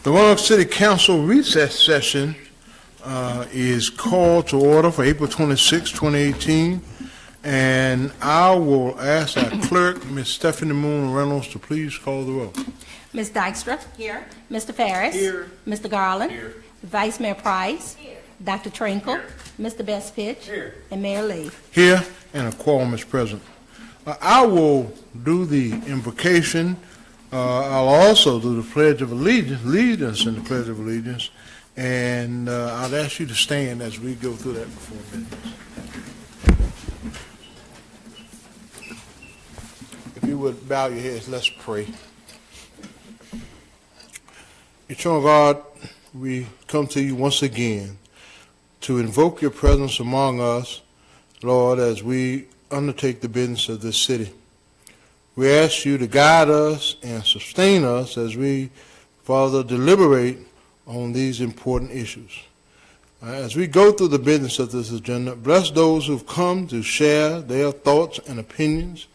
The Roanoke City Council recess session is called to order for April 26, 2018, and I will ask our clerk, Ms. Stephanie Moon Reynolds, to please call the roll. Ms. Dykstra. Here. Mr. Ferris. Here. Mr. Garland. Here. Vice Mayor Price. Here. Dr. Trinkle. Here. Mr. Bestfitch. Here. And Mayor Lee. Here, and a quorum is present. I will do the invocation. I'll also do the Pledge of Allegiance, lead us in the Pledge of Allegiance, and I'll ask you to stand as we go through that before minutes. If you would bow your heads, let's pray. Eternal God, we come to you once again to invoke your presence among us, Lord, as we undertake the business of this city. We ask you to guide us and sustain us as we, Father, deliberate on these important issues. As we go through the business of this agenda, bless those who've come to share their thoughts and opinions.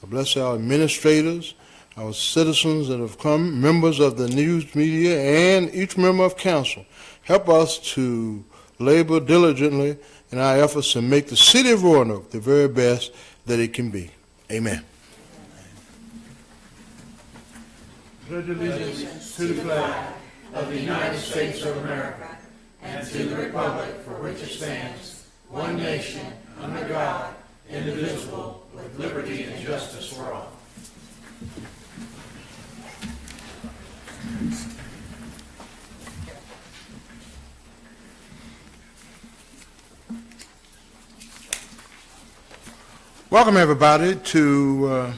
Bless our administrators, our citizens that have come, members of the news media, and each member of council. Help us to labor diligently in our efforts to make the city of Roanoke the very best that it can be. Amen. Pledge allegiance to the flag of the United States of America and to the republic for which it stands, one nation, under God, indivisible, with liberty and justice for all. Welcome, everybody, to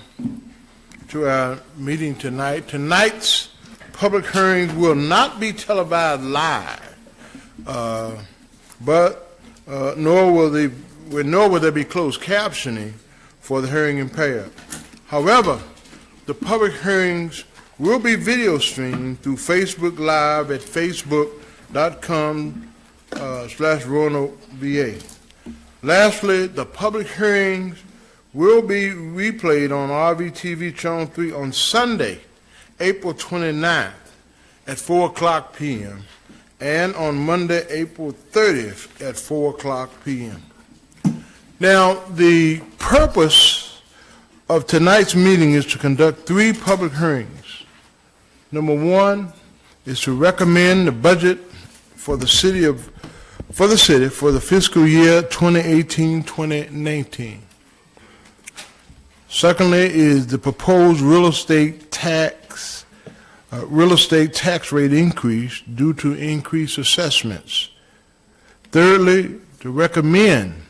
our meeting tonight. Tonight's public hearings will not be televised live, nor will there be closed captioning for the hearing impaired. However, the public hearings will be video streamed through Facebook Live at facebook.com/RoanokeVA. Lastly, the public hearings will be replayed on RVTV Channel 3 on Sunday, April 29th at 4 o'clock p.m. and on Monday, April 30th at 4 o'clock p.m. Now, the purpose of tonight's meeting is to conduct 3 public hearings. Number 1 is to recommend the budget for the city for the fiscal year 2018-2019. Secondly is the proposed real estate tax rate increase due to increased assessments. Thirdly, to recommend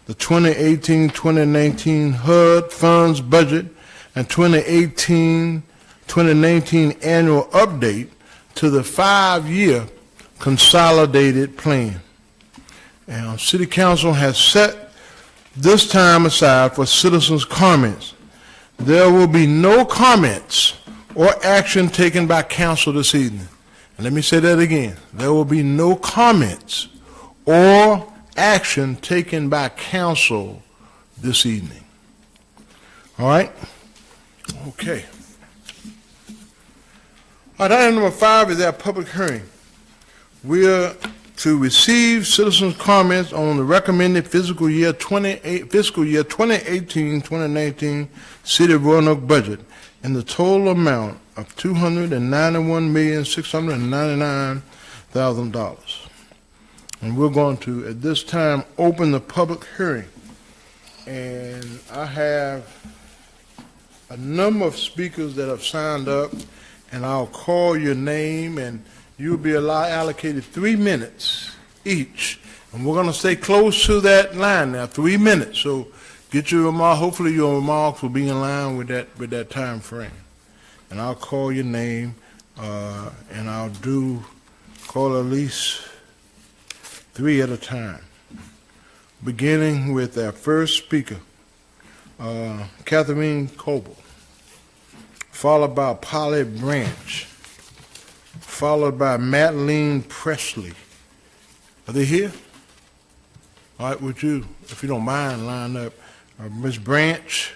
the 2018-2019 HUD funds budget and 2018-2019 annual update to the 5-year consolidated plan. And City Council has set this time aside for citizens' comments. There will be no comments or action taken by council this evening. And let me say that again. There will be no comments or action taken by council this evening. All right? Okay. All right, item number 5 is our public hearing. We are to receive citizens' comments on the recommended fiscal year 2018-2019 City of Roanoke budget in the total amount of $291,699,000. And we're going to, at this time, open the public hearing. And I have a number of speakers that have signed up, and I'll call your name, and you'll be allocated 3 minutes each. And we're going to stay close to that line now, 3 minutes. So get your remark. Hopefully your remarks will be in line with that time frame. And I'll call your name, and I'll call at least 3 at a time. Beginning with our first speaker, Catherine Coble, followed by Polly Branch, followed by Madeline Presley. Are they here? All right, would you, if you don't mind, line up Ms. Branch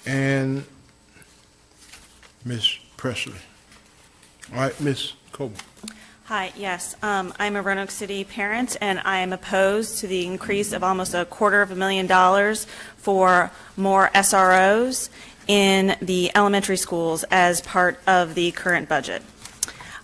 and Ms. Presley. All right, Ms. Coble. Hi, yes. I'm a Roanoke City parent, and I am opposed to the increase of almost $250,000 for more SROs in the elementary schools as part of the current budget.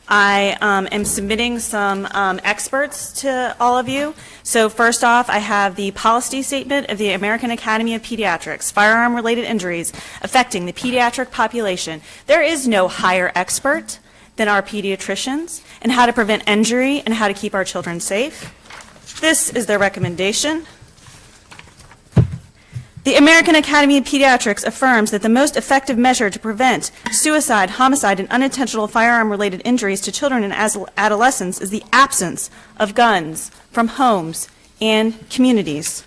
I am submitting some experts to all of you. So first off, I have the policy statement of the American Academy of Pediatrics, firearm-related injuries affecting the pediatric population. There is no higher expert than our pediatricians in how to prevent injury and how to keep our children safe. This is their recommendation. The American Academy of Pediatrics affirms that the most effective measure to prevent suicide, homicide, and unintentional firearm-related injuries to children and adolescents is the absence of guns from homes and communities.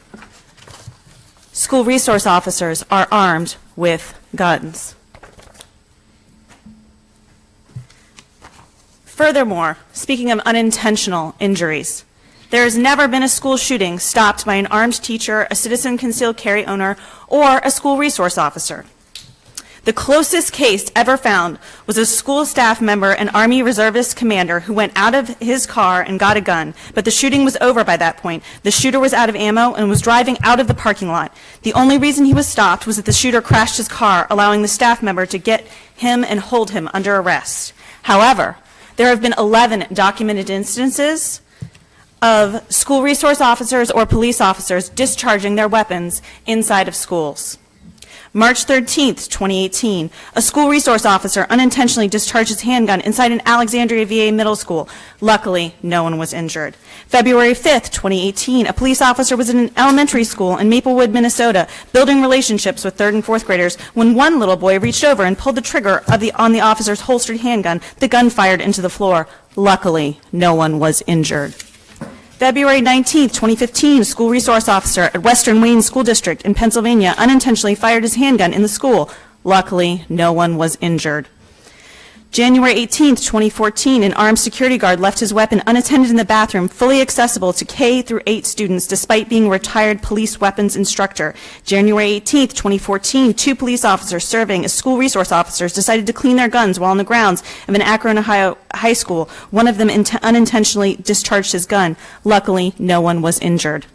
School resource officers are armed with guns. Furthermore, speaking of unintentional injuries, there has never been a school shooting stopped by an armed teacher, a citizen concealed carry owner, or a school resource officer. The closest case ever found was a school staff member, an Army reservist commander, who went out of his car and got a gun, but the shooting was over by that point. The shooter was out of ammo and was driving out of the parking lot. The only reason he was stopped was that the shooter crashed his car, allowing the staff member to get him and hold him under arrest. However, there have been 11 documented instances of school resource officers or police officers discharging their weapons inside of schools. March 13th, 2018, a school resource officer unintentionally discharged his handgun inside an Alexandria VA middle school. Luckily, no one was injured. February 5th, 2018, a police officer was in an elementary school in Maplewood, Minnesota, building relationships with 3rd and 4th graders when one little boy reached over and pulled the trigger on the officer's holstered handgun. The gun fired into the floor. Luckily, no one was injured. February 19th, 2015, a school resource officer at Western Wayne School District in Pennsylvania unintentionally fired his handgun in the school. Luckily, no one was injured. January 18th, 2014, an armed security guard left his weapon unattended in the bathroom, fully accessible to K through 8 students, despite being a retired police weapons instructor. January 18th, 2014, 2 police officers serving as school resource officers decided to clean their guns while on the grounds of an Akron, Ohio high school. One of them unintentionally discharged his gun. Luckily, no one was injured.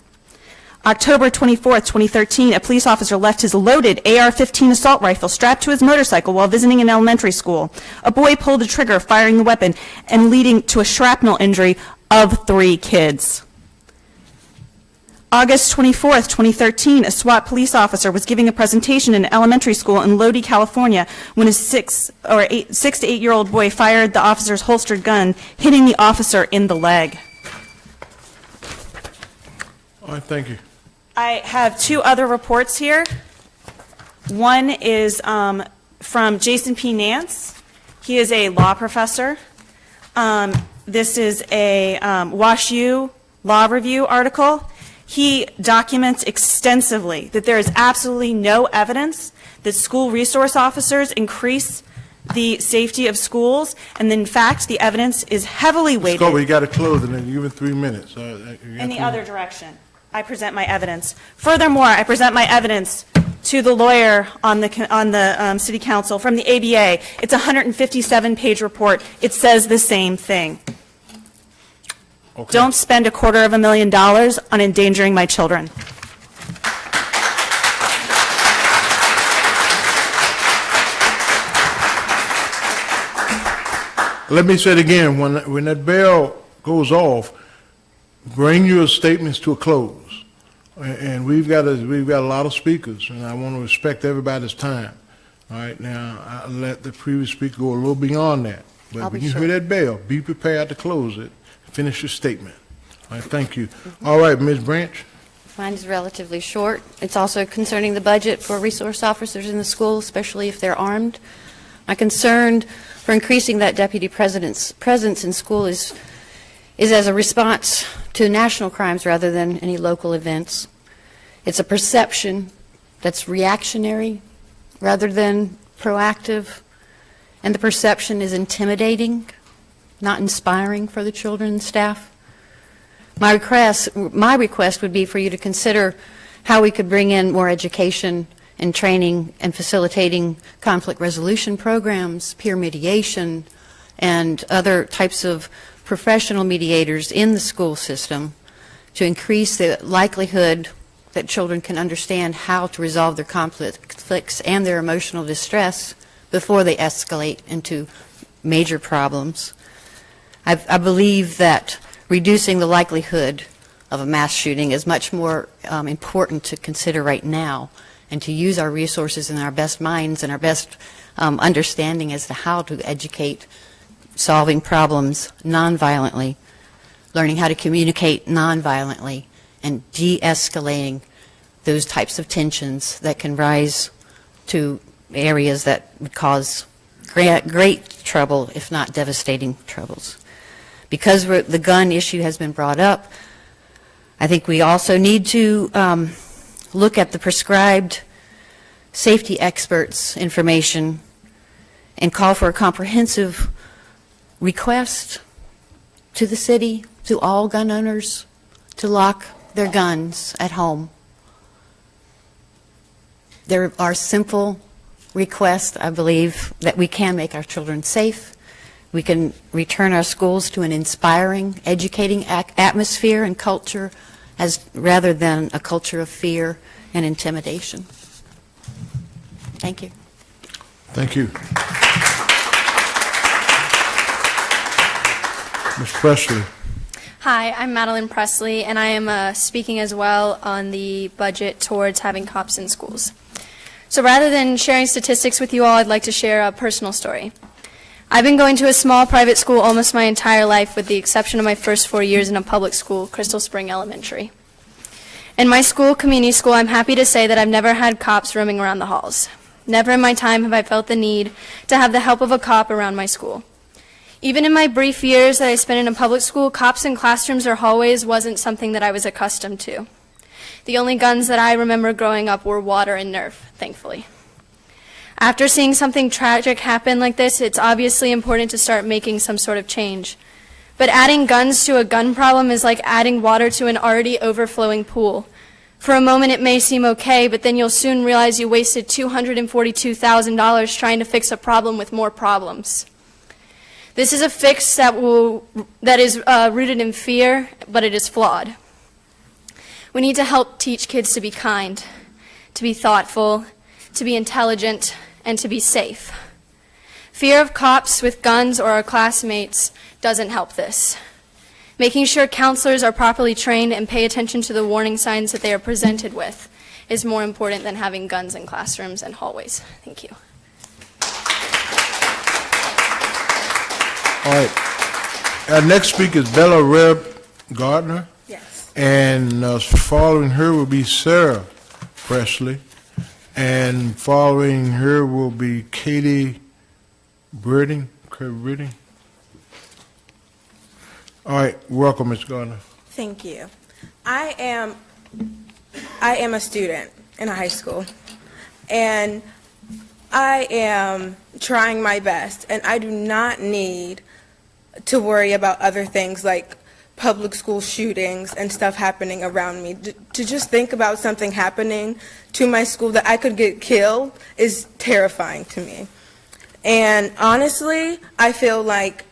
October 24th, 2013, a police officer left his loaded AR-15 assault rifle strapped to his motorcycle while visiting an elementary school. A boy pulled the trigger, firing the weapon, and leading to a shrapnel injury of 3 kids. August 24th, 2013, a SWAT police officer was giving a presentation in an elementary school in Lodi, California, when a 6 to 8-year-old boy fired the officer's holstered gun, hitting the officer in the leg. All right, thank you. I have 2 other reports here. One is from Jason P. Nance. He is a law professor. This is a WashU Law Review article. He documents extensively that there is absolutely no evidence that school resource officers increase the safety of schools, and in fact, the evidence is heavily weighted. Let's go, you got to close, and then you give it 3 minutes. In the other direction. I present my evidence. Furthermore, I present my evidence to the lawyer on the City Council from the ABA. It's a 157-page report. It says the same thing. Okay. Don't spend $250,000 on endangering my children. Let me say it again. When that bell goes off, bring your statements to a close. And we've got a lot of speakers, and I want to respect everybody's time. All right, now I'll let the previous speaker go a little beyond that. But when you hear that bell, be prepared to close it. Finish your statement. All right, thank you. All right, Ms. Branch. Mine is relatively short. It's also concerning the budget for resource officers in the school, especially if they're armed. My concern for increasing that deputy president's presence in school is as a response to national crimes rather than any local events. It's a perception that's reactionary rather than proactive, and the perception is intimidating, not inspiring for the children and staff. My request would be for you to consider how we could bring in more education and training and facilitating conflict resolution programs, peer mediation, and other types of professional mediators in the school system to increase the likelihood that children can understand how to resolve their conflicts and their emotional distress before they escalate into major problems. I believe that reducing the likelihood of a mass shooting is much more important to consider right now, and to use our resources and our best minds and our best understanding as to how to educate solving problems nonviolently, learning how to communicate nonviolently, and de-escalating those types of tensions that can rise to areas that would cause great trouble, if not devastating troubles. Because the gun issue has been brought up, I think we also need to look at the prescribed safety experts' information and call for a comprehensive request to the city, to all gun owners, to lock their guns at home. There are simple requests, I believe, that we can make our children safe. We can return our schools to an inspiring, educating atmosphere and culture, rather than a culture of fear and intimidation. Thank you. Thank you. Ms. Presley. Hi, I'm Madeline Presley, and I am speaking as well on the budget towards having cops in schools. So rather than sharing statistics with you all, I'd like to share a personal story. I've been going to a small private school almost my entire life, with the exception of my first 4 years in a public school, Crystal Spring Elementary. In my school, community school, I'm happy to say that I've never had cops roaming around the halls. Never in my time have I felt the need to have the help of a cop around my school. Even in my brief years that I spent in a public school, cops in classrooms or hallways wasn't something that I was accustomed to. The only guns that I remember growing up were water and Nerf, thankfully. After seeing something tragic happen like this, it's obviously important to start making some sort of change. But adding guns to a gun problem is like adding water to an already overflowing pool. For a moment it may seem okay, but then you'll soon realize you wasted $242,000 trying to fix a problem with more problems. This is a fix that is rooted in fear, but it is flawed. We need to help teach kids to be kind, to be thoughtful, to be intelligent, and to be safe. Fear of cops with guns or our classmates doesn't help this. Making sure counselors are properly trained and pay attention to the warning signs that they are presented with is more important than having guns in classrooms and hallways. Thank you. All right. Our next speaker is Bella Reb Gardner. Yes. And following her will be Sarah Presley. And following her will be Katie Britting. All right. Welcome, Ms. Gardner. Thank you. I am a student in a high school, and I am trying my best, and I do not need to worry about other things like public school shootings and stuff happening around me. To just think about something happening to my school that I could get killed is terrifying to me. And honestly, I feel like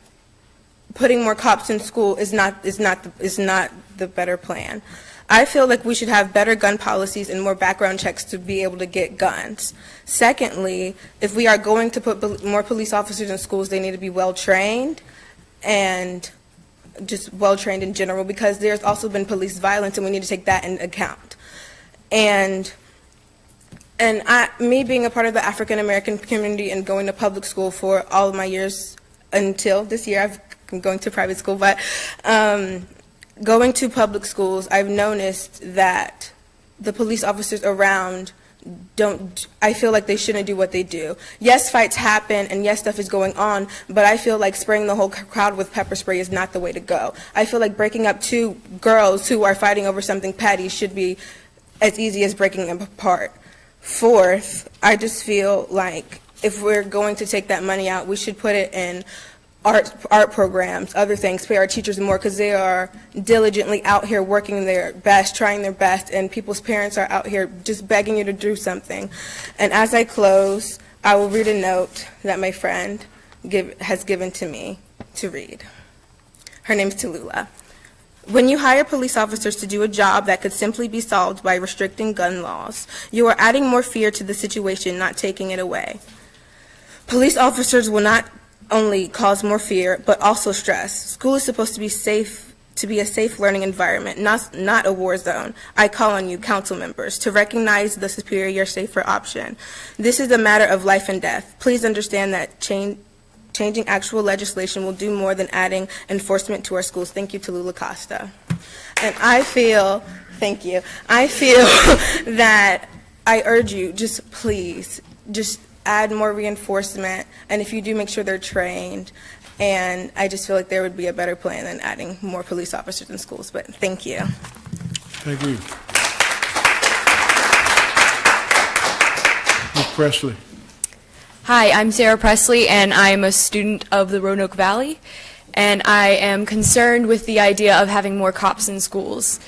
putting more cops in school is not the better plan. I feel like we should have better gun policies and more background checks to be able to get guns. Secondly, if we are going to put more police officers in schools, they need to be well trained and just well trained in general, because there's also been police violence and we need to take that into account. And me being a part of the African American community and going to public school for all of my years until this year, I'm going to private school, but going to public schools, I've noticed that the police officers around I feel like they shouldn't do what they do. Yes, fights happen, and yes, stuff is going on, but I feel like spraying the whole crowd with pepper spray is not the way to go. I feel like breaking up two girls who are fighting over something petty should be as easy as breaking them apart. Fourth, I just feel like if we're going to take that money out, we should put it in art programs, other things, pay our teachers more, because they are diligently out here working their best, trying their best, and people's parents are out here just begging you to do something. And as I close, I will read a note that my friend has given to me to read. Her name's Tallulah. When you hire police officers to do a job that could simply be solved by restricting gun laws, you are adding more fear to the situation, not taking it away. Police officers will not only cause more fear, but also stress. School is supposed to be a safe learning environment, not a war zone. I call on you, council members, to recognize the superior, safer option. This is a matter of life and death. Please understand that changing actual legislation will do more than adding enforcement to our schools. Thank you, Tallulah Costa. And I feel that I urge you, just please, just add more reinforcement, and if you do, make sure they're trained. And I just feel like there would be a better plan than adding more police officers in schools. But thank you. Thank you. Ms. Presley. Hi, I'm Sarah Presley, and I'm a student of the Roanoke Valley, and I am concerned with the idea of having more cops in schools.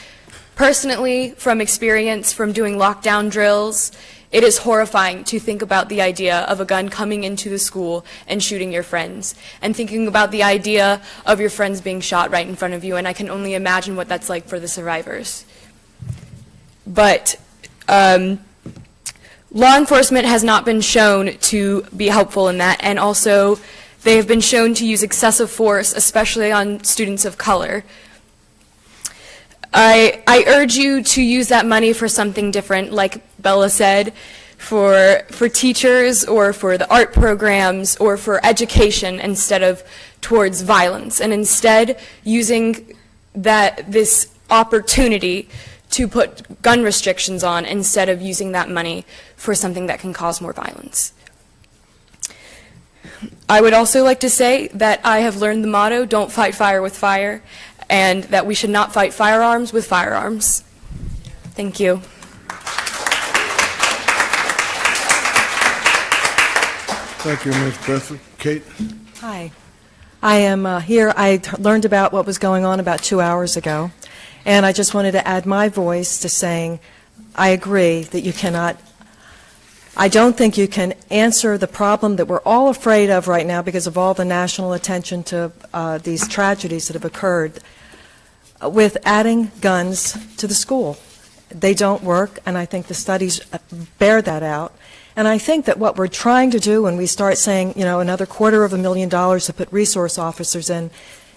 Personally, from experience from doing lockdown drills, it is horrifying to think about the idea of a gun coming into the school and shooting your friends, and thinking about the idea of your friends being shot right in front of you, and I can only imagine what that's like for the survivors. But law enforcement has not been shown to be helpful in that, and also they have been shown to use excessive force, especially on students of color. I urge you to use that money for something different, like Bella said, for teachers or for the art programs or for education instead of towards violence, and instead using this opportunity to put gun restrictions on instead of using that money for something that can cause more violence. I would also like to say that I have learned the motto, don't fight fire with fire, and that we should not fight firearms with firearms. Thank you. Thank you, Ms. Presley. Kate? Hi. I am here. I learned about what was going on about 2 hours ago, and I just wanted to add my voice to saying I agree that you cannot, I don't think you can answer the problem that we're all afraid of right now because of all the national attention to these tragedies that have occurred with adding guns to the school. They don't work, and I think the studies bear that out. And I think that what we're trying to do when we start saying, you know, another $250,000 to put resource officers in,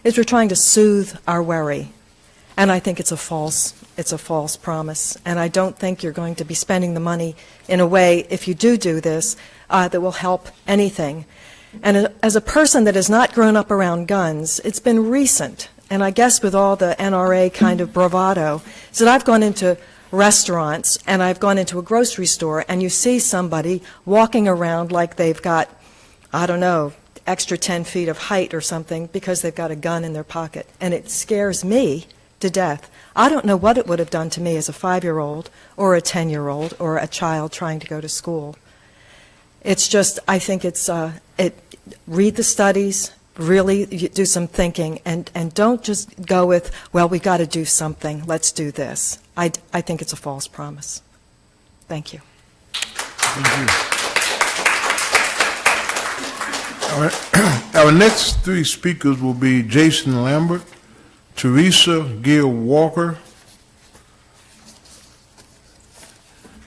is we're trying to soothe our worry. And I think it's a false promise. And I don't think you're going to be spending the money in a way, if you do this, that will help anything. And as a person that has not grown up around guns, it's been recent, and I guess with all the NRA kind of bravado, is that I've gone into restaurants and I've gone into a grocery store and you see somebody walking around like they've got, I don't know, extra 10 feet of height or something because they've got a gun in their pocket. And it scares me to death. I don't know what it would have done to me as a 5-year-old or a 10-year-old or a child trying to go to school. It's just, I think it's, read the studies, really do some thinking, and don't just go with, well, we've got to do something, let's do this. I think it's a false promise. Thank you. Thank you. Our next three speakers will be Jason Lambert, Teresa Gill Walker,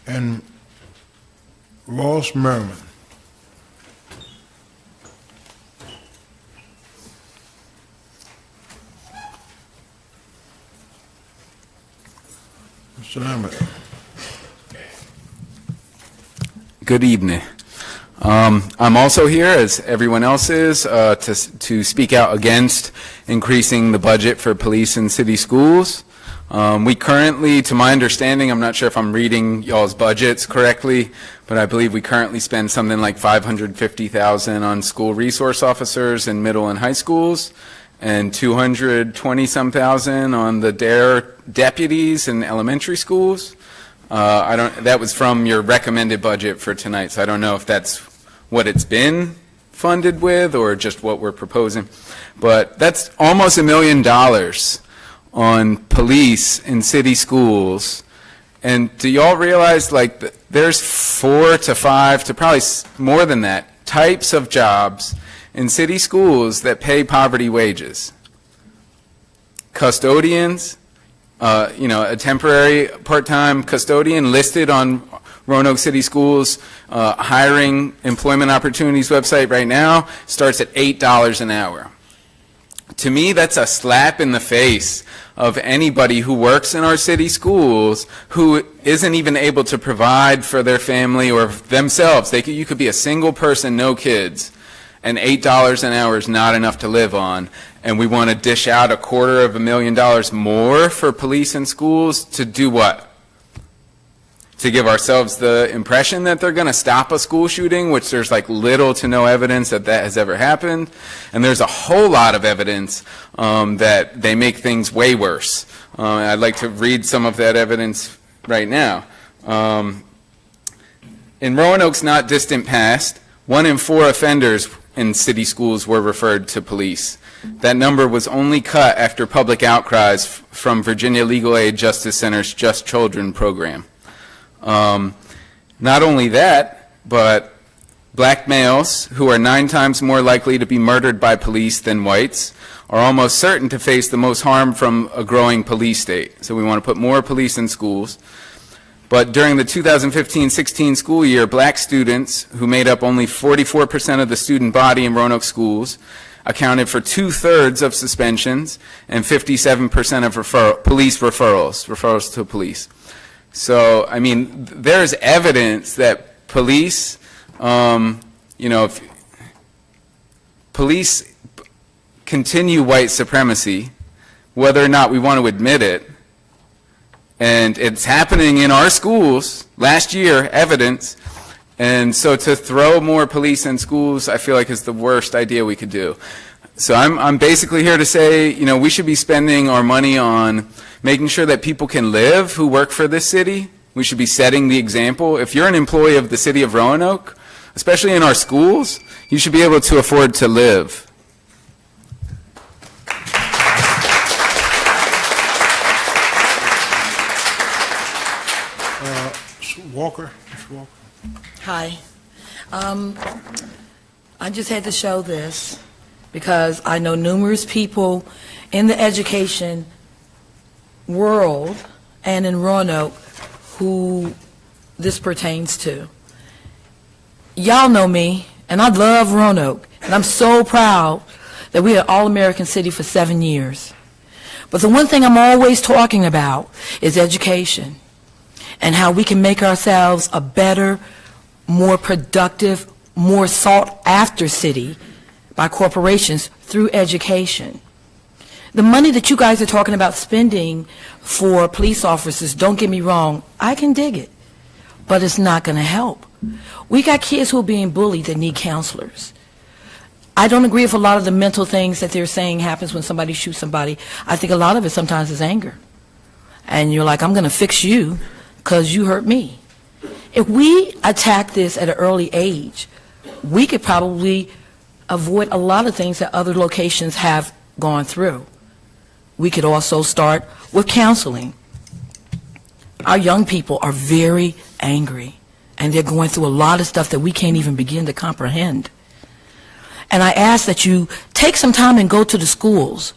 and Ross Merriman. Mr. Lambert. Good evening. I'm also here, as everyone else is, to speak out against increasing the budget for police and city schools. We currently, to my understanding, I'm not sure if I'm reading y'all's budgets correctly, but I believe we currently spend something like $550,000 on school resource officers in middle and high schools, and $220-some thousand on the DARE deputies in elementary schools. That was from your recommended budget for tonight, so I don't know if that's what it's been funded with or just what we're proposing. But that's almost $1 million on police in city schools. And do y'all realize, like, there's 4 to 5 to probably more than that types of jobs in city schools that pay poverty wages. Custodians, a temporary part-time custodian listed on Roanoke City Schools hiring employment opportunities website right now starts at $8 an hour. To me, that's a slap in the face of anybody who works in our city schools who isn't even able to provide for their family or themselves. You could be a single person, no kids, and $8 an hour is not enough to live on. And we want to dish out $250,000 more for police and schools to do what? To give ourselves the impression that they're going to stop a school shooting, which there's like little to no evidence that that has ever happened. And there's a whole lot of evidence that they make things way worse. I'd like to read some of that evidence right now. In Roanoke's not distant past, 1 in 4 offenders in city schools were referred to police. That number was only cut after public outcries from Virginia Legal Aid Justice Center's Just Children program. Not only that, but black males, who are 9 times more likely to be murdered by police than whites, are almost certain to face the most harm from a growing police state. So we want to put more police in schools. But during the 2015-16 school year, black students, who made up only 44% of the student body in Roanoke schools, accounted for 2/3 of suspensions and 57% of police referrals to police. So, I mean, there's evidence that police, if police continue white supremacy, whether or not we want to admit it, and it's happening in our schools, last year, evidence, and so to throw more police in schools, I feel like is the worst idea we could do. So I'm basically here to say, we should be spending our money on making sure that people can live who work for this city. We should be setting the example. If you're an employee of the city of Roanoke, especially in our schools, you should be able to afford to live. Walker. Hi. I just had to show this because I know numerous people in the education world and in Roanoke who this pertains to. Y'all know me, and I love Roanoke, and I'm so proud that we are All-American City for 7 years. But the one thing I'm always talking about is education and how we can make ourselves a better, more productive, more sought-after city by corporations through education. The money that you guys are talking about spending for police officers, don't get me wrong, I can dig it, but it's not going to help. We got kids who are being bullied that need counselors. I don't agree with a lot of the mental things that they're saying happens when somebody shoots somebody. I think a lot of it sometimes is anger. And you're like, I'm going to fix you because you hurt me. If we attack this at an early age, we could probably avoid a lot of things that other locations have gone through. We could also start with counseling. Our young people are very angry, and they're going through a lot of stuff that we can't even begin to comprehend. And I ask that you take some time and go to the schools.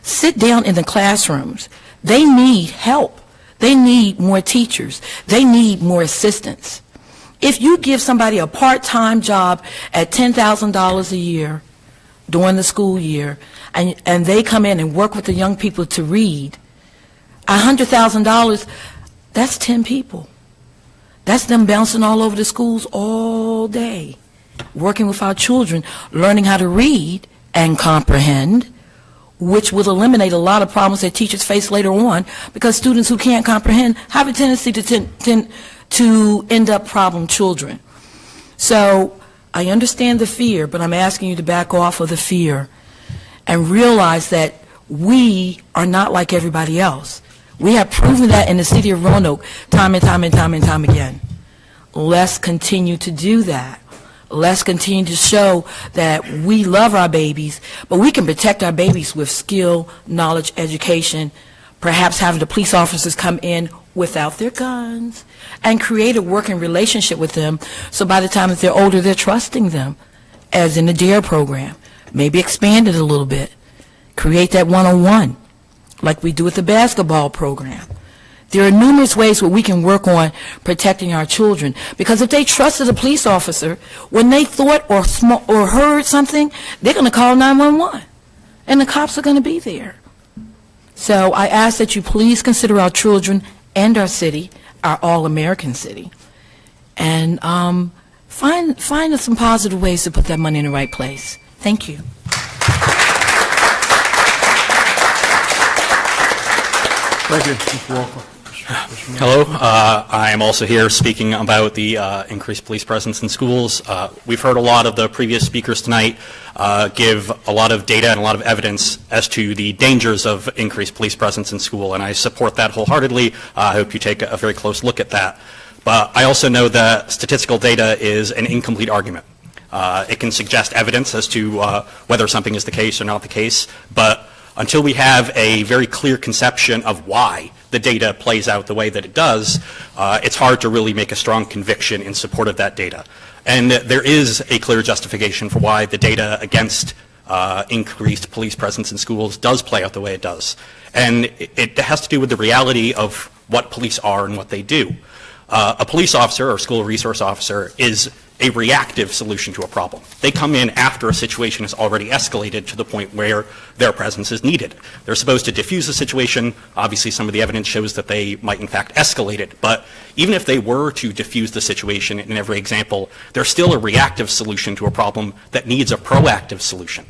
Sit down in the classrooms. They need help. They need more teachers. They need more assistants. If you give somebody a part-time job at $10,000 a year during the school year, and they come in and work with the young people to read, $100,000, that's 10 people. That's them bouncing all over the schools all day, working with our children, learning how to read and comprehend, which will eliminate a lot of problems that teachers face later on, because students who can't comprehend have a tendency to end up problem children. So I understand the fear, but I'm asking you to back off of the fear and realize that we are not like everybody else. We have proven that in the city of Roanoke time and time and time and time again. Let's continue to do that. Let's continue to show that we love our babies, but we can protect our babies with skill, knowledge, education, perhaps having the police officers come in without their guns and create a working relationship with them, so by the time that they're older, they're trusting them. as in the DARE program. Maybe expand it a little bit. Create that one-on-one, like we do with the basketball program. There are numerous ways where we can work on protecting our children, because if they trusted a police officer, when they thought or heard something, they're going to call 911, and the cops are going to be there. So I ask that you please consider our children and our city, our all-American city, and find some positive ways to put that money in the right place. Thank you. Thank you, Mr. Walker. Hello. I am also here speaking about the increased police presence in schools. We've heard a lot of the previous speakers tonight give a lot of data and a lot of evidence as to the dangers of increased police presence in school, and I support that wholeheartedly. I hope you take a very close look at that. But I also know that statistical data is an incomplete argument. It can suggest evidence as to whether something is the case or not the case, but until we have a very clear conception of why the data plays out the way that it does, it's hard to really make a strong conviction in support of that data. And there is a clear justification for why the data against increased police presence in schools does play out the way it does. And it has to do with the reality of what police are and what they do. A police officer or school resource officer is a reactive solution to a problem. They come in after a situation has already escalated to the point where their presence is needed. They're supposed to diffuse the situation. Obviously, some of the evidence shows that they might in fact escalate it. But even if they were to diffuse the situation in every example, they're still a reactive solution to a problem that needs a proactive solution.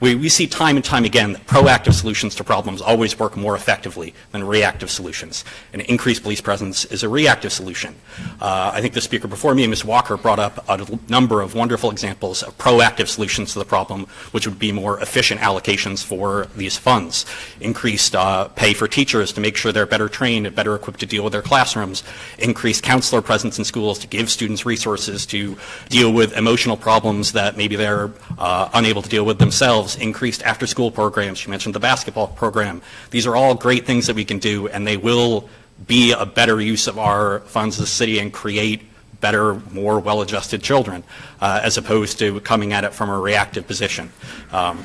We see time and time again that proactive solutions to problems always work more effectively than reactive solutions. And increased police presence is a reactive solution. I think the speaker before me, Ms. Walker, brought up a number of wonderful examples of proactive solutions to the problem, which would be more efficient allocations for these funds. Increased pay for teachers to make sure they're better trained and better equipped to deal with their classrooms. Increased counselor presence in schools to give students resources to deal with emotional problems that maybe they're unable to deal with themselves. Increased after-school programs. You mentioned the basketball program. These are all great things that we can do, and they will be a better use of our funds as a city and create better, more well-adjusted children, as opposed to coming at it from a reactive position. I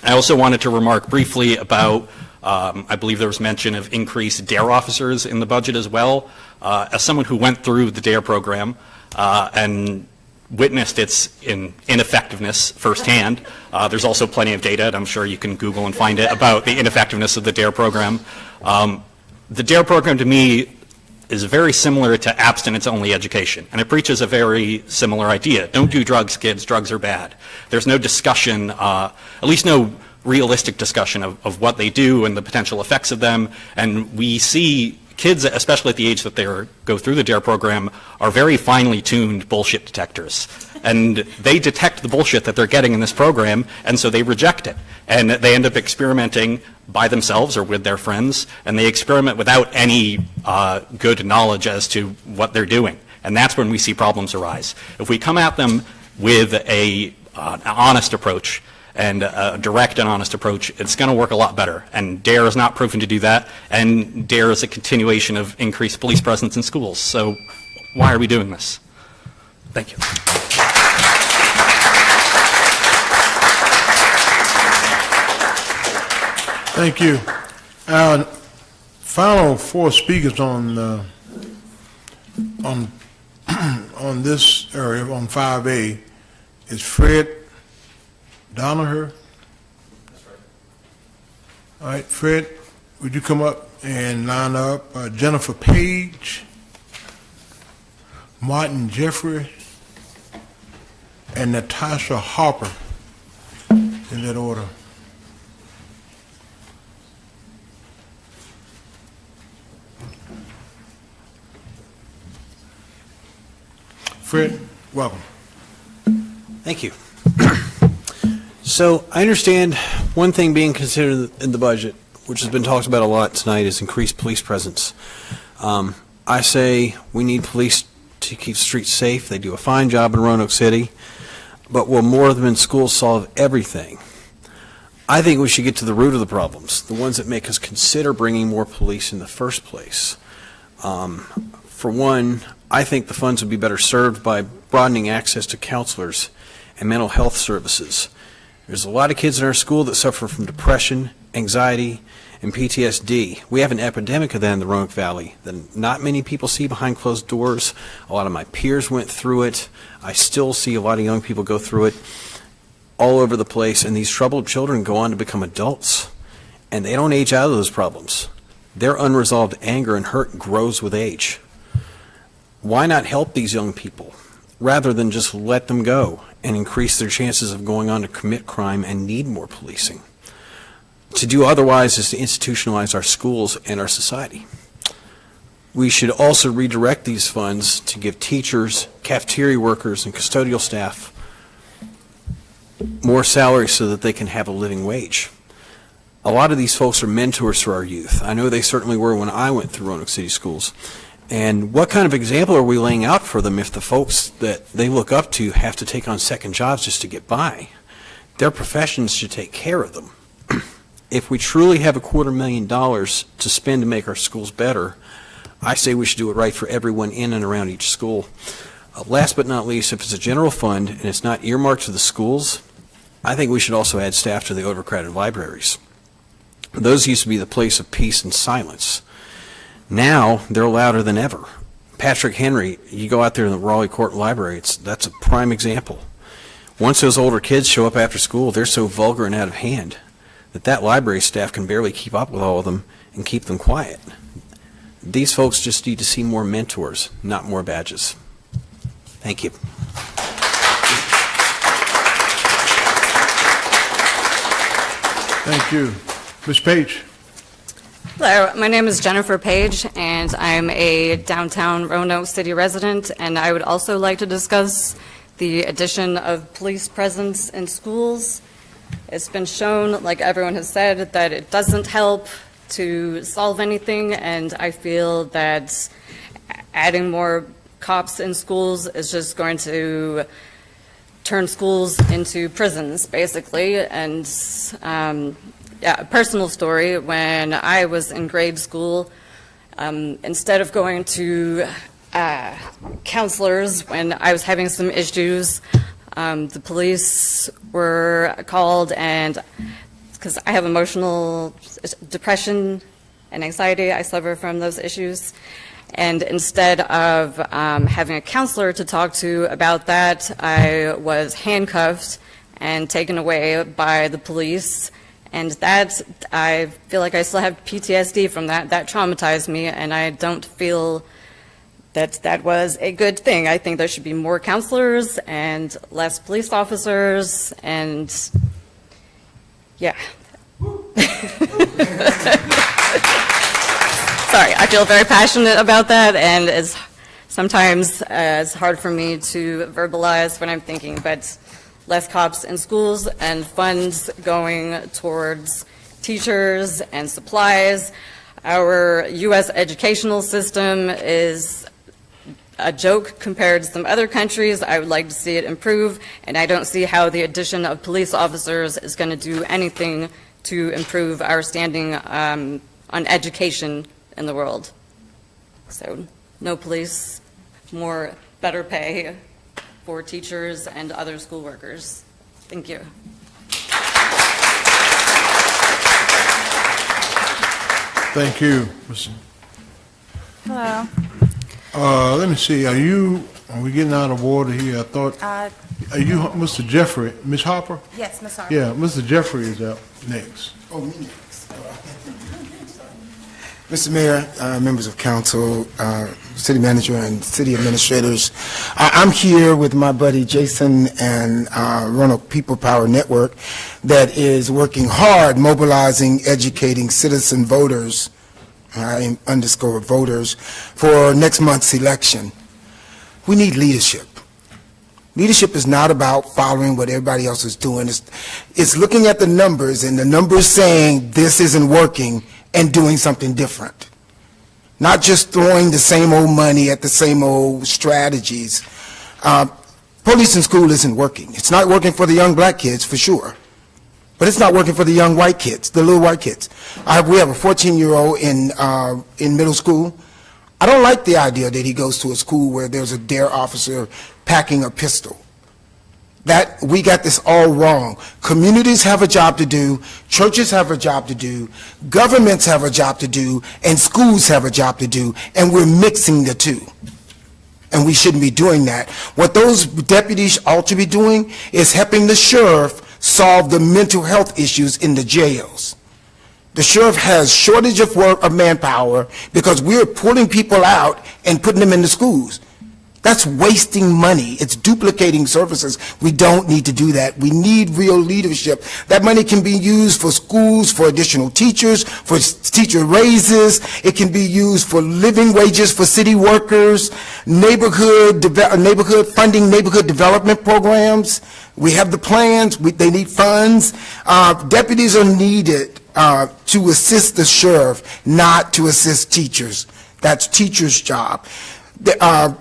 also wanted to remark briefly about, I believe there was mention of increased DARE officers in the budget as well. As someone who went through the DARE program and witnessed its ineffectiveness firsthand. There's also plenty of data, and I'm sure you can Google and find it, about the ineffectiveness of the DARE program. The DARE program, to me, is very similar to abstinence-only education, and it preaches a very similar idea. Don't do drugs, kids. Drugs are bad. There's no discussion, at least no realistic discussion of what they do and the potential effects of them, and we see kids, especially at the age that they go through the DARE program, are very finely tuned bullshit detectors. And they detect the bullshit that they're getting in this program, and so they reject it. And they end up experimenting by themselves or with their friends, and they experiment without any good knowledge as to what they're doing. And that's when we see problems arise. If we come at them with an honest approach, and a direct and honest approach, it's going to work a lot better. And DARE is not proven to do that, and DARE is a continuation of increased police presence in schools. So why are we doing this? Thank you. Thank you. Our final four speakers on this area, on 5A, is Fred Donaher. That's right. All right, Fred, would you come up and line up? Jennifer Page, Martin Jeffrey, and Natasha Harper, in that order. Fred, welcome. Thank you. So I understand one thing being considered in the budget, which has been talked about a lot tonight, is increased police presence. I say we need police to keep the streets safe. They do a fine job in Roanoke City, but will more of them in schools solve everything? I think we should get to the root of the problems, the ones that make us consider bringing more police in the first place. For one, I think the funds would be better served by broadening access to counselors and mental health services. There's a lot of kids in our school that suffer from depression, anxiety, and PTSD. We have an epidemic of that in the Roanoke Valley that not many people see behind closed doors. A lot of my peers went through it. I still see a lot of young people go through it all over the place, and these troubled children go on to become adults, and they don't age out of those problems. Their unresolved anger and hurt grows with age. Why not help these young people rather than just let them go and increase their chances of going on to commit crime and need more policing? To do otherwise is to institutionalize our schools and our society. We should also redirect these funds to give teachers, cafeteria workers, and custodial staff more salary so that they can have a living wage. A lot of these folks are mentors for our youth. I know they certainly were when I went through Roanoke City Schools. And what kind of example are we laying out for them if the folks that they look up to have to take on second jobs just to get by? Their professions should take care of them. If we truly have $250,000 to spend to make our schools better, I say we should do it right for everyone in and around each school. Last but not least, if it's a general fund and it's not earmarked to the schools, I think we should also add staff to the overcrowded libraries. Those used to be the place of peace and silence. Now they're louder than ever. Patrick Henry, you go out there in the Raleigh Court Library, that's a prime example. Once those older kids show up after school, they're so vulgar and out of hand that library staff can barely keep up with all of them and keep them quiet. These folks just need to see more mentors, not more badges. Thank you. Thank you. Ms. Page. Hello, my name is Jennifer Page, and I'm a downtown Roanoke City resident, and I would also like to discuss the addition of police presence in schools. It's been shown, like everyone has said, that it doesn't help to solve anything, and I feel that adding more cops in schools is just going to turn schools into prisons, basically. And a personal story, when I was in grade school, instead of going to counselors when I was having some issues, the police were called, and because I have emotional depression and anxiety, I suffer from those issues. And instead of having a counselor to talk to about that, I was handcuffed and taken away by the police. And that, I feel like I still have PTSD from that. That traumatized me, and I don't feel that was a good thing. I think there should be more counselors and less police officers, and yeah. Sorry, I feel very passionate about that, and sometimes it's hard for me to verbalize when I'm thinking, but less cops in schools and funds going towards teachers and supplies. Our U.S. educational system is a joke compared to some other countries. I would like to see it improve, and I don't see how the addition of police officers is going to do anything to improve our standing on education in the world. So no police, better pay for teachers and other school workers. Thank you. Thank you. Hello. Let me see. Are we getting out of order here? I thought. Are you Mr. Jeffrey? Ms. Hopper? Yes, Ms. Harper. Yeah, Mr. Jeffrey is up next. Oh, me next. Mr. Mayor, members of council, city manager, and city administrators, I'm here with my buddy Jason and Roanoke People Power Network that is working hard mobilizing, educating citizen voters, _voters, for next month's election. We need leadership. Leadership is not about following what everybody else is doing. It's looking at the numbers, and the numbers saying this isn't working, and doing something different. Not just throwing the same old money at the same old strategies. Police in school isn't working. It's not working for the young black kids, for sure. But it's not working for the young white kids, the little white kids. We have a 14-year-old in middle school. I don't like the idea that he goes to a school where there's a DARE officer packing a pistol. That we got this all wrong. Communities have a job to do, churches have a job to do, governments have a job to do, and schools have a job to do, and we're mixing the two. And we shouldn't be doing that. What those deputies ought to be doing is helping the sheriff solve the mental health issues in the jails. The sheriff has shortage of manpower because we're pulling people out and putting them in the schools. That's wasting money. It's duplicating services. We don't need to do that. We need real leadership. That money can be used for schools, for additional teachers, for teacher raises. It can be used for living wages for city workers, neighborhood funding, neighborhood development programs. We have the plans. They need funds. Deputies are needed to assist the sheriff, not to assist teachers. That's teachers' job.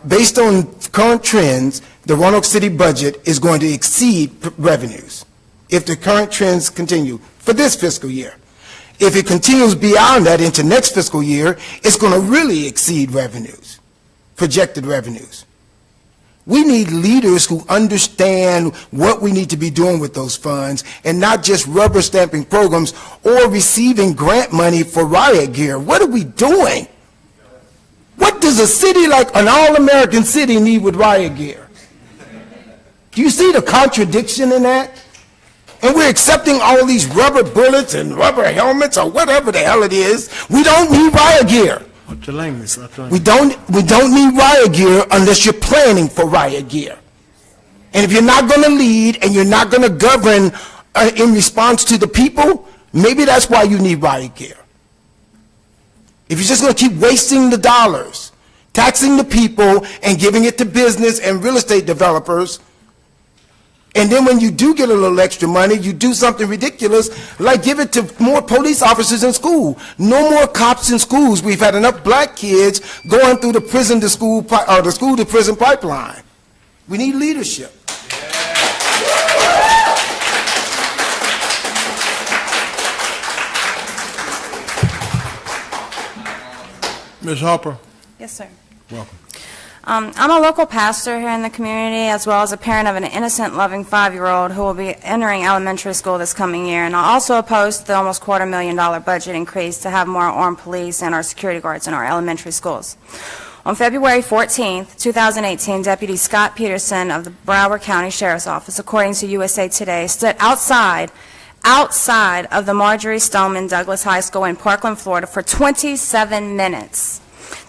Based on current trends, the Roanoke City budget is going to exceed revenues if the current trends continue for this fiscal year. If it continues beyond that into next fiscal year, it's going to really exceed revenues, projected revenues. We need leaders who understand what we need to be doing with those funds and not just rubber stamping programs or receiving grant money for riot gear. What are we doing? What does a city like an all-American city need with riot gear? Do you see the contradiction in that? And we're accepting all these rubber bullets and rubber helmets or whatever the hell it is. We don't need riot gear. What's the language? We don't need riot gear unless you're planning for riot gear. And if you're not going to lead and you're not going to govern in response to the people, maybe that's why you need riot gear. If you're just going to keep wasting the dollars, taxing the people and giving it to business and real estate developers, and then when you do get a little extra money, you do something ridiculous, like give it to more police officers in school. No more cops in schools. We've had enough black kids going through the prison to school, or the school to prison pipeline. We need leadership. Ms. Harper, Yes, sir. welcome. I'm a local pastor here in the community, as well as a parent of an innocent, loving 5-year-old who will be entering elementary school this coming year. And I also oppose the almost $250,000 budget increase to have more armed police and our security guards in our elementary schools. On February 14th, 2018, Deputy Scott Peterson of the Broward County Sheriff's Office, according to USA Today, stood outside of the Marjorie Stoneman Douglas High School in Parkland, Florida for 27 minutes.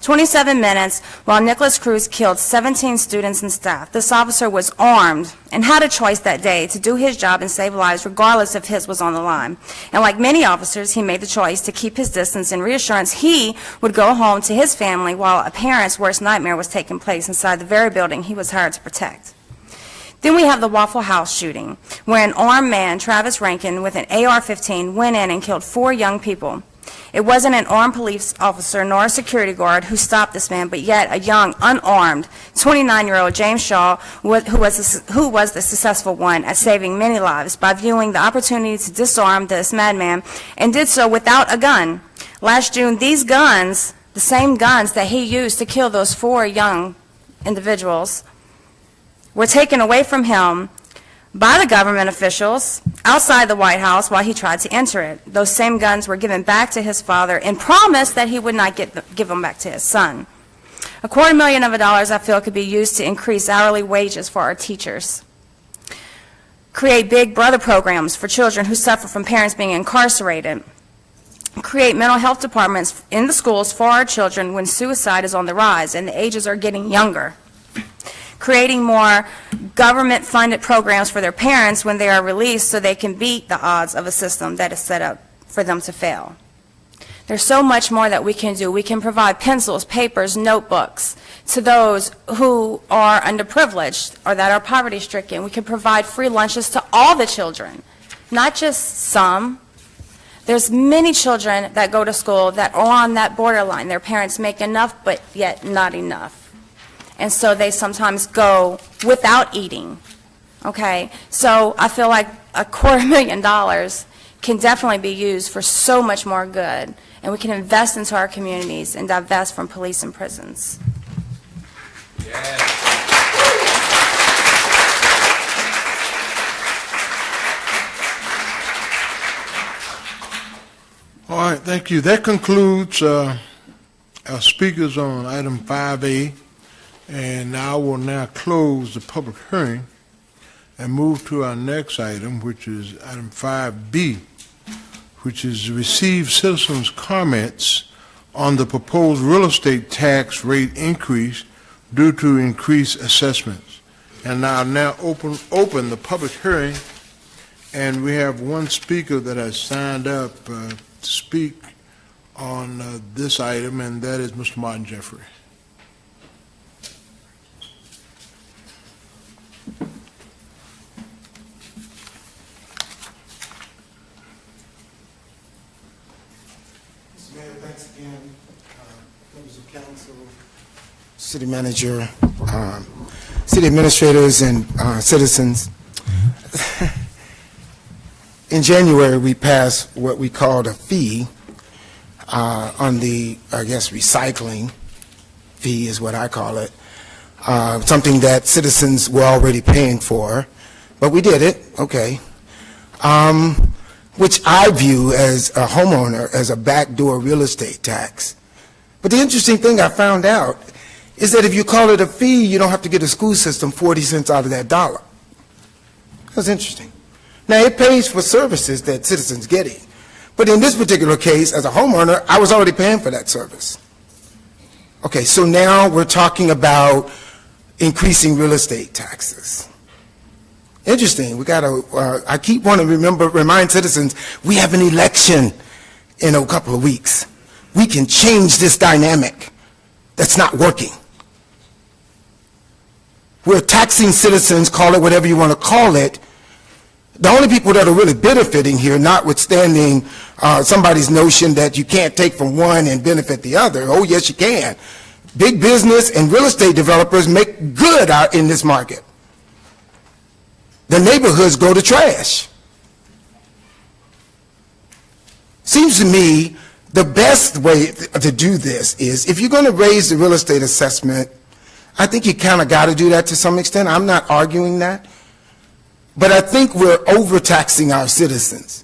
27 minutes while Nicholas Cruz killed 17 students and staff. This officer was armed and had a choice that day to do his job and save lives regardless if his was on the line. And like many officers, he made the choice to keep his distance in reassurance he would go home to his family while a parent's worst nightmare was taking place inside the very building he was hired to protect. Then we have the Waffle House shooting, where an armed man, Travis Rankin, with an AR-15 went in and killed 4 young people. It wasn't an armed police officer nor a security guard who stopped this man, but yet a young, unarmed, 29-year-old James Shaw, who was the successful one at saving many lives by viewing the opportunity to disarm this madman, and did so without a gun. Last June, these guns, the same guns that he used to kill those 4 young individuals, were taken away from him by the government officials outside the White House while he tried to enter it. Those same guns were given back to his father and promised that he would not give them back to his son. $250,000, I feel, could be used to increase hourly wages for our teachers, create Big Brother programs for children who suffer from parents being incarcerated, create mental health departments in the schools for our children when suicide is on the rise and the ages are getting younger, creating more government-funded programs for their parents when they are released so they can beat the odds of a system that is set up for them to fail. There's so much more that we can do. We can provide pencils, papers, notebooks to those who are underprivileged or that are poverty-stricken. We can provide free lunches to all the children, not just some. There's many children that go to school that are on that borderline. Their parents make enough, but yet not enough. And so they sometimes go without eating, okay? So I feel like $250,000 can definitely be used for so much more good, and we can invest into our communities and divest from police and prisons. All right, thank you. That concludes our speakers on item 5A, and I will now close the public hearing and move to our next item, which is item 5B, which is receive citizens' comments on the proposed real estate tax rate increase due to increased assessments. And I'll now open the public hearing, and we have one speaker that has signed up to speak on this item, and that is Mr. Martin Jeffrey. Mr. Mayor, thanks again, members of council, city manager, city administrators, and citizens. In January, we passed what we called a fee on the, I guess, recycling fee is what I call it, something that citizens were already paying for, but we did it, okay, which I view as a homeowner as a backdoor real estate tax. But the interesting thing I found out is that if you call it a fee, you don't have to get a school system 40 cents out of that dollar. That's interesting. Now, it pays for services that citizens getting. But in this particular case, as a homeowner, I was already paying for that service. Okay, so now we're talking about increasing real estate taxes. Interesting. We got to, I keep wanting to remind citizens, we have an election in a couple of weeks. We can change this dynamic that's not working. We're taxing citizens, call it whatever you want to call it. The only people that are really benefiting here, notwithstanding somebody's notion that you can't take from one and benefit the other. Oh, yes, you can. Big business and real estate developers make good out in this market. The neighborhoods go to trash. Seems to me the best way to do this is if you're going to raise the real estate assessment, I think you kind of got to do that to some extent. I'm not arguing that. But I think we're overtaxing our citizens.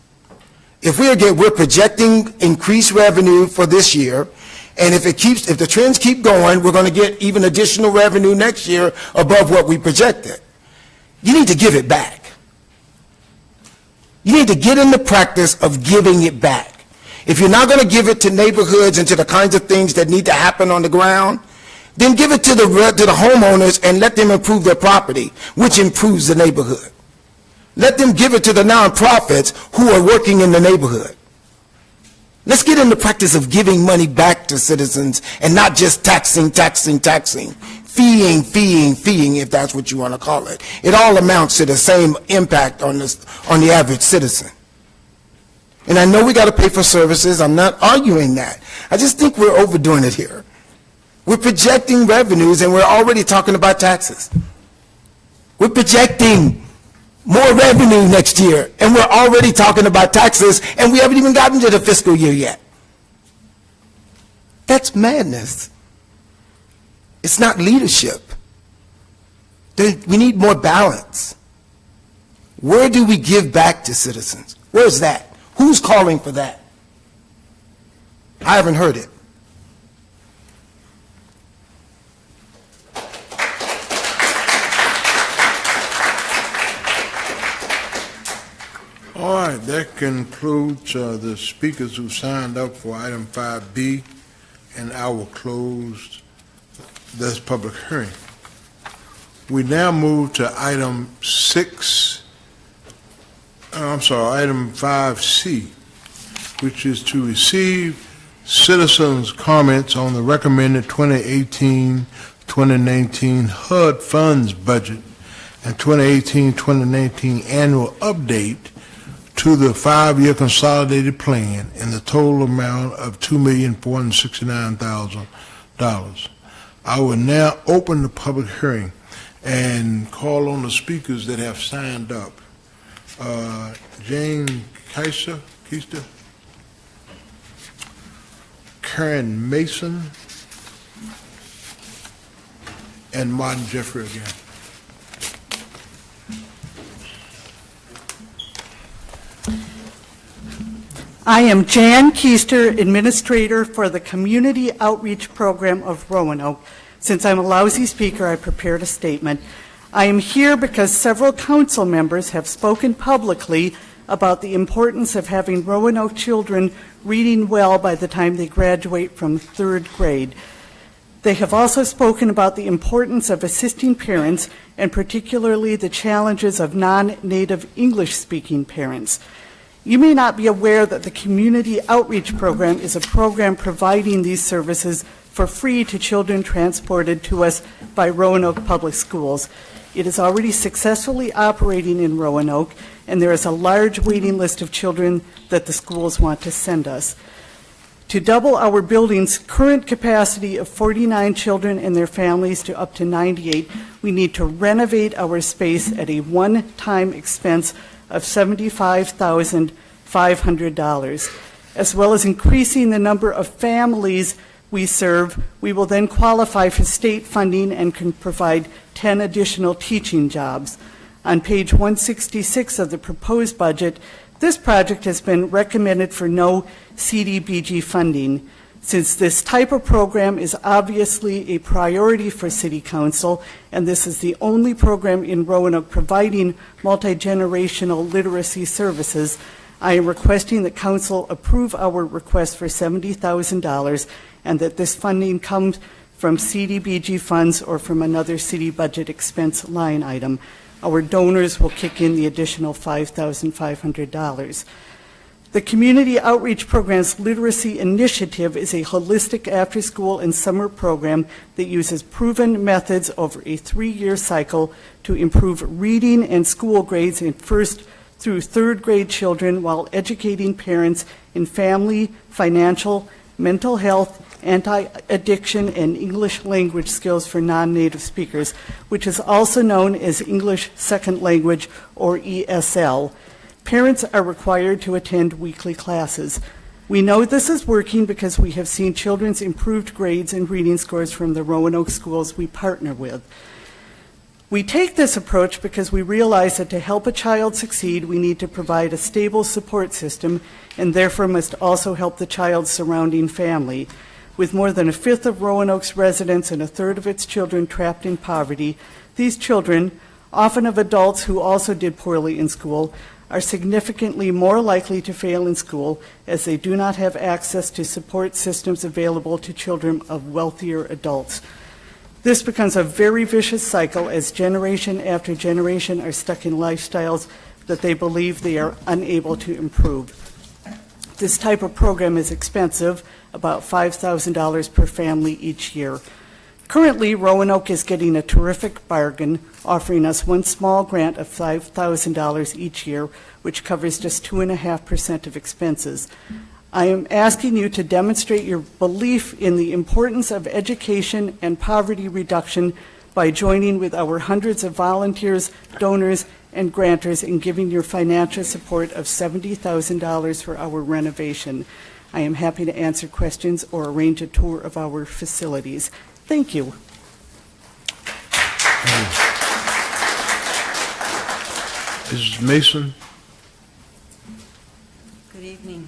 If we're projecting increased revenue for this year, and if the trends keep going, we're going to get even additional revenue next year above what we projected. You need to give it back. You need to get in the practice of giving it back. If you're not going to give it to neighborhoods and to the kinds of things that need to happen on the ground, then give it to the homeowners and let them improve their property, which improves the neighborhood. Let them give it to the nonprofits who are working in the neighborhood. Let's get in the practice of giving money back to citizens and not just taxing, feeing, if that's what you want to call it. It all amounts to the same impact on the average citizen. And I know we got to pay for services. I'm not arguing that. I just think we're overdoing it here. We're projecting revenues and we're already talking about taxes. We're projecting more revenue next year, and we're already talking about taxes, and we haven't even gotten to the fiscal year yet. That's madness. It's not leadership. We need more balance. Where do we give back to citizens? Where's that? Who's calling for that? I haven't heard it. All right, that concludes the speakers who signed up for item 5B, and I will close this public hearing. We now move to item 5C, which is to receive citizens' comments on the recommended 2018-2019 HUD funds budget and 2018-2019 annual update to the 5-year consolidated plan in the total amount of $2,469,000. I will now open the public hearing and call on the speakers that have signed up. Jane Keister, Karen Mason, and Martin Jeffrey again. I am Jan Keister, Administrator for the Community Outreach Program of Roanoke. Since I'm a lousy speaker, I prepared a statement. I am here because several council members have spoken publicly about the importance of having Roanoke children reading well by the time they graduate from 3rd grade. They have also spoken about the importance of assisting parents, and particularly the challenges of non-native English-speaking parents. You may not be aware that the Community Outreach Program is a program providing these services for free to children transported to us by Roanoke Public Schools. It is already successfully operating in Roanoke, and there is a large waiting list of children that the schools want to send us. To double our building's current capacity of 49 children and their families to up to 98, we need to renovate our space at a one-time expense of $75,500. As well as increasing the number of families we serve, we will then qualify for state funding and can provide 10 additional teaching jobs. On page 166 of the proposed budget, this project has been recommended for no CDBG funding. Since this type of program is obviously a priority for City Council, and this is the only program in Roanoke providing multi-generational literacy services, I am requesting that Council approve our request for $70,000 and that this funding comes from CDBG funds or from another city budget expense line item. Our donors will kick in the additional $5,500. The Community Outreach Program's Literacy Initiative is a holistic after-school and summer program that uses proven methods over a 3-year cycle to improve reading and school grades in 1st through 3rd grade children while educating parents in family, financial, mental health, anti-addiction, and English language skills for non-native speakers, which is also known as English Second Language, or ESL. Parents are required to attend weekly classes. We know this is working because we have seen children's improved grades and reading scores from the Roanoke schools we partner with. We take this approach because we realize that to help a child succeed, we need to provide a stable support system and therefore must also help the child's surrounding family. With more than 1/5 of Roanoke's residents and 1/3 of its children trapped in poverty, these children, often of adults who also did poorly in school, are significantly more likely to fail in school as they do not have access to support systems available to children of wealthier adults. This becomes a very vicious cycle as generation after generation are stuck in lifestyles that they believe they are unable to improve. This type of program is expensive, about $5,000 per family each year. Currently, Roanoke is getting a terrific bargain, offering us one small grant of $5,000 each year, which covers just 2.5% of expenses. I am asking you to demonstrate your belief in the importance of education and poverty reduction by joining with our hundreds of volunteers, donors, and grantors in giving your financial support of $70,000 for our renovation. I am happy to answer questions or arrange a tour of our facilities. Thank you. Mrs. Mason? Good evening.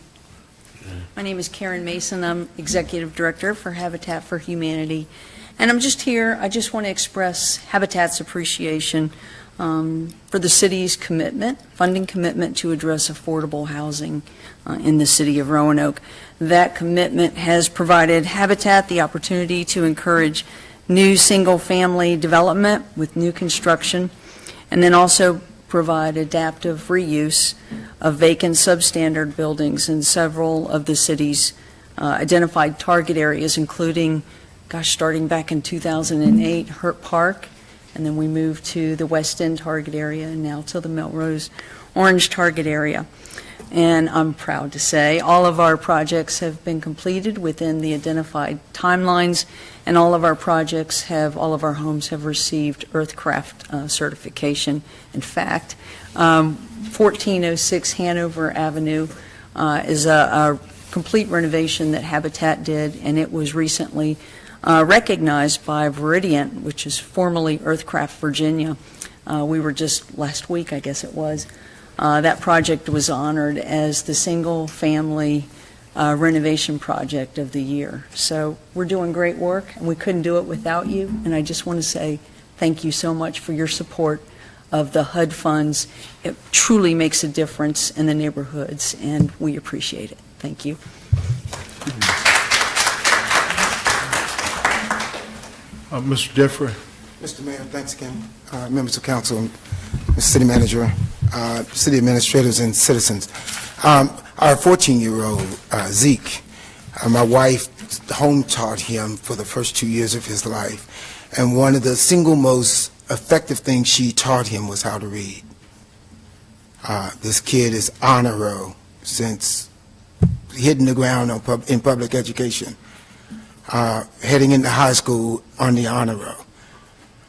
My name is Karen Mason. I'm Executive Director for Habitat for Humanity. And I'm just here, I just want to express Habitat's appreciation for the city's commitment, funding commitment to address affordable housing in the city of Roanoke. That commitment has provided Habitat the opportunity to encourage new single-family development with new construction, and then also provide adaptive reuse of vacant substandard buildings in several of the city's identified target areas, including, starting back in 2008, Hurt Park, and then we moved to the West End target area, and now to the Melrose Orange target area. And I'm proud to say all of our projects have been completed within the identified timelines, and all of our homes have received Earthcraft certification. In fact, 1406 Hanover Avenue is a complete renovation that Habitat did, and it was recently recognized by Veridian, which is formerly Earthcraft Virginia. We were just last week, I guess it was, That project was honored as the single-family renovation project of the year. So we're doing great work, and we couldn't do it without you. And I just want to say thank you so much for your support of the HUD funds. It truly makes a difference in the neighborhoods, and we appreciate it. Thank you. Mr. Jeffrey. Mr. Mayor, thanks again. Members of council, Mr. City Manager, city administrators, and citizens. Our 14-year-old, Zeke, my wife home taught him for the first 2 years of his life. And one of the single most effective things she taught him was how to read. This kid is honor roll since hitting the ground in public education, heading into high school on the honor roll.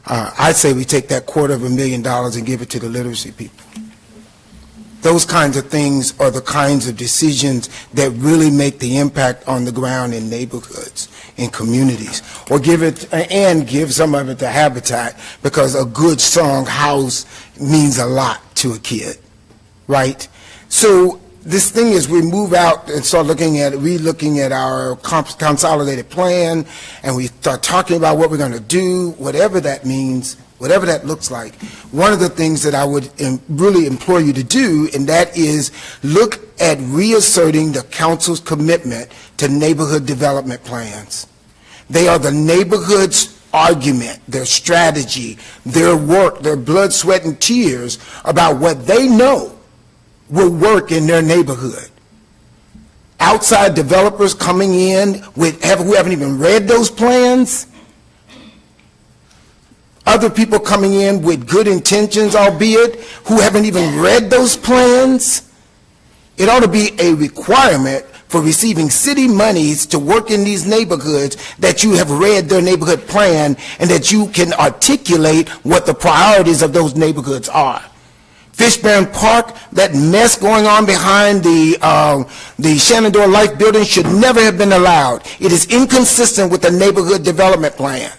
I'd say we take that $250,000 and give it to the literacy people. Those kinds of things are the kinds of decisions that really make the impact on the ground in neighborhoods, in communities. Or give some of it to Habitat, because a good, strong house means a lot to a kid, right? So this thing is, we move out and start re-looking at our consolidated plan, and we start talking about what we're going to do, whatever that means, whatever that looks like. One of the things that I would really implore you to do, and that is look at reasserting the council's commitment to neighborhood development plans. They are the neighborhood's argument, their strategy, their work, their blood, sweat, and tears about what they know will work in their neighborhood. Outside developers coming in who haven't even read those plans, other people coming in with good intentions, albeit, who haven't even read those plans. It ought to be a requirement for receiving city monies to work in these neighborhoods that you have read their neighborhood plan and that you can articulate what the priorities of those neighborhoods are. Fishburne Park, that mess going on behind the Shenandoah Life Building should never have been allowed. It is inconsistent with the neighborhood development plan.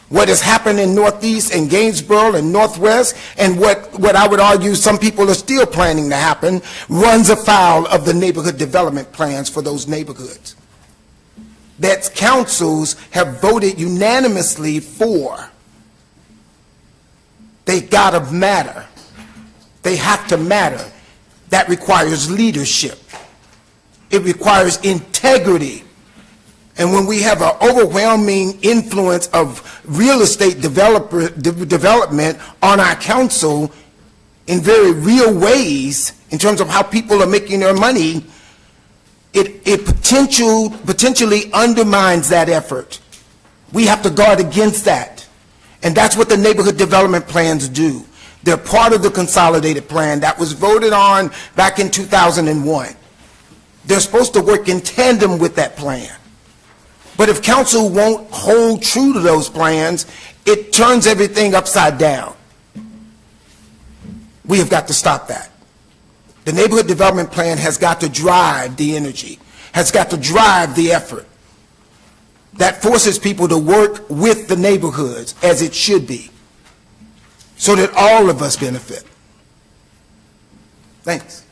What has happened in Northeast and Gainesboro and Northwest, and what I would argue some people are still planning to happen, runs afoul of the neighborhood development plans for those neighborhoods that councils have voted unanimously for. They gotta matter. They have to matter. That requires leadership. It requires integrity. And when we have an overwhelming influence of real estate development on our council in very real ways, in terms of how people are making their money, it potentially undermines that effort. We have to guard against that. And that's what the neighborhood development plans do. They're part of the consolidated plan that was voted on back in 2001. They're supposed to work in tandem with that plan. But if council won't hold true to those plans, it turns everything upside down. We have got to stop that. The neighborhood development plan has got to drive the energy, has got to drive the effort. That forces people to work with the neighborhoods as it should be, so that all of us benefit. Thanks.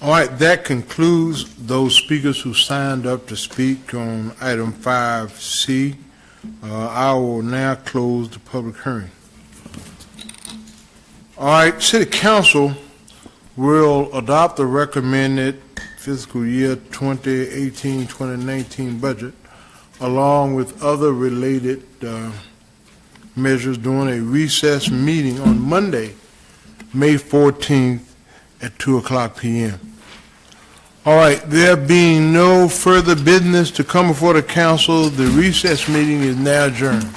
All right, that concludes those speakers who signed up to speak on item 5C. I will now close the public hearing. All right, City Council will adopt the recommended fiscal year 2018-2019 budget along with other related measures during a recess meeting on Monday, May 14th at 2:00 p.m. All right, there being no further business to come before the council, the recess meeting is now adjourned.